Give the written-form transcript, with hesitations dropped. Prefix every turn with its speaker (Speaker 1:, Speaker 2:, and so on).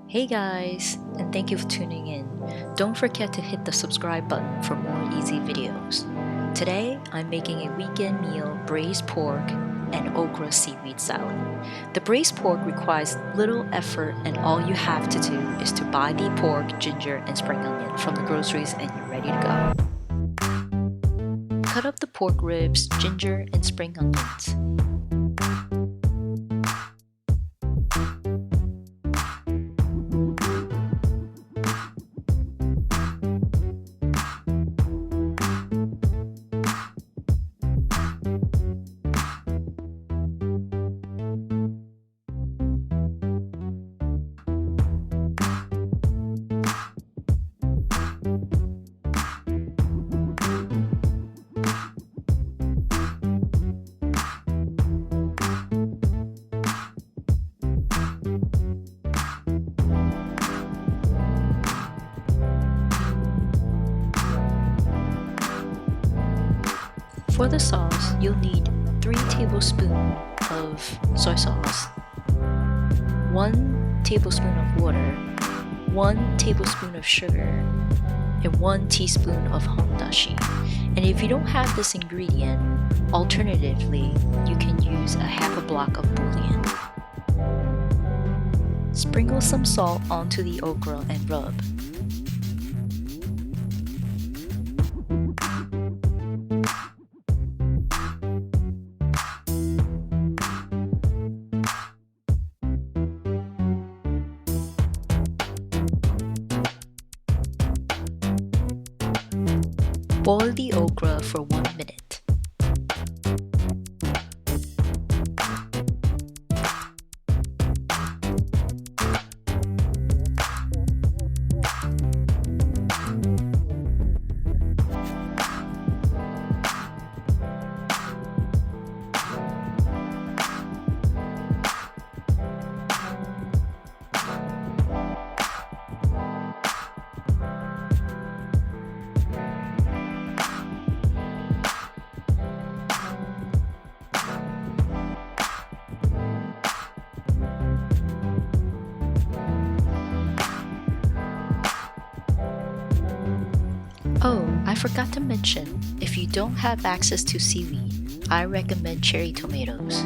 Speaker 1: Hey guys, and thank you for tuning in. Don't forget to hit the subscribe button for more easy videos. Today, I'm making a weekend meal braised pork and okra seaweed salad. The braised pork requires little effort, and all you have to do is to buy the pork, ginger, and spring onion from the groceries and you're ready to go. Cut up the pork ribs, ginger, and spring onions. For the sauce, you'll need 3 tablespoons of soy sauce, 1 tablespoon of water, 1 tablespoon of sugar, and 1 teaspoon of hondashi. And if you don't have this ingredient, alternatively, you can use a half a block of bouillon. Sprinkle some salt onto the okra and rub. Boil the okra for 1 minute. Oh, I forgot to mention, if you don't have access to seaweed, I recommend cherry tomatoes.